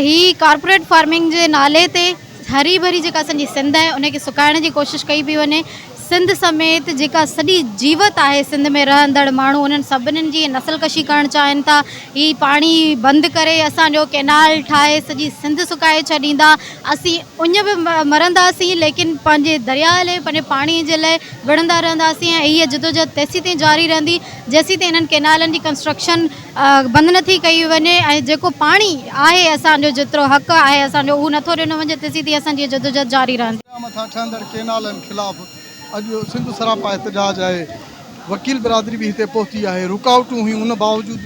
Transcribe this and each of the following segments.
ही corporate farming जे नाले ते हरी भरी जेका असांजी सिंध आहे उनखे सुकाइण जी कोशिशि कई पई वञे। सिंध समेत जेका सॼी जीवत आहे सिंध में रहंदड़ माण्हू उन्हनि सभिनीनि जी नस्लकशी करणु चाहिनि था। ही पाणी बंदि करे असांजो कैनाल ठाहे सॼी सिंध सुकाए छॾींदा। असीं उञ बि मरंदासीं लेकिन पंहिंजे दरिया लाइ पंहिंजे पाणीअ जे लाइ विढ़ंदा रहंदासीं ऐं हीअ जदोजहद तेसीं ताईं जारी रहंदी जेसीं ताईं इन्हनि कैनालनि जी कंस्ट्रक्शन बंदि नथी कई वञे ऐं जेको पाणी आहे असांजो जेतिरो हक़ आहे असांजो उहो नथो ॾिनो वञे तेसीं ताईं असांजी जदोजहद जारी रहंदी। मथां ठहंदड़ कैनालनि ख़िलाफ़ अॼु सिंध सरापा एहतजाज आहे। वकील बिरादरी भी हिते पहुती है, रुकावटूं हुई उन बावजूद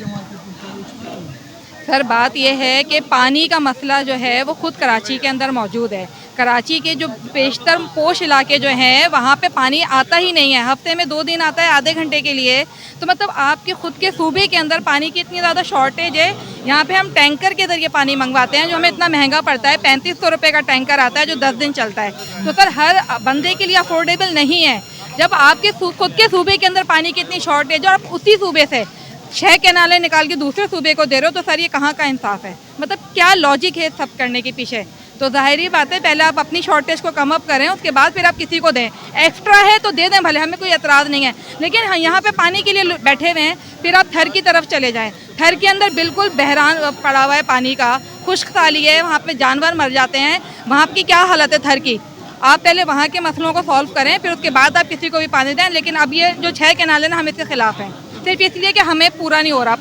सर बात यह है कि पानी का मसला जो है वो खुद कराची के अंदर मौजूद है। कराची के जो पेशतर पोश इलाके जो हैं वहाँ पे पानी आता ही नहीं है, हफ्ते में 2 दिन आता है आधे घंटे के लिए। तो मतलब आपके खुद के सूबे के अंदर पानी की इतनी ज़्यादा शॉर्टेज है। यहाँ पे हम टैंकर के ज़रिए पानी मंगवाते हैं जो हमें इतना महंगा पड़ता है, 3500 रुपये का टैंकर आता है जो 10 दिन चलता है। तो सर हर बंदे के लिए अफोर्डेबल नहीं है। जब आपके खुद के सूबे के अंदर पानी की इतनी शॉर्टेज है और आप उसी सूबे से 6 कैनालें निकाल के दूसरे सूबे को दे रहे हो तो सर ये कहाँ का इंसाफ है? मतलब क्या लॉजिक है सब करने के पीछे? तो जाहिर बात है पहले आप अपनी शॉर्टेज को कम अप करें, उसके बाद फिर आप किसी को दें। एक्स्ट्रा है तो दे दें भले, हमें कोई एतराज़ नहीं है, लेकिन यहाँ पे पानी के लिए बैठे हुए हैं। फिर आप थर की तरफ चले जाएं, थर के अंदर बिल्कुल बहरान पड़ा हुआ है पानी का, खुश्क साली है, वहाँ पे जानवर मर जाते हैं। वहाँ की क्या हालत है थर की? आप पहले वहाँ के मसलों को सॉल्व करें, फिर उसके बाद आप किसी को भी पानी दें। लेकिन अब ये जो 6 कैनाल है ना, हम इसके खिलाफ हैं, सिर्फ इसलिए कि हमें पूरा नहीं हो रहा।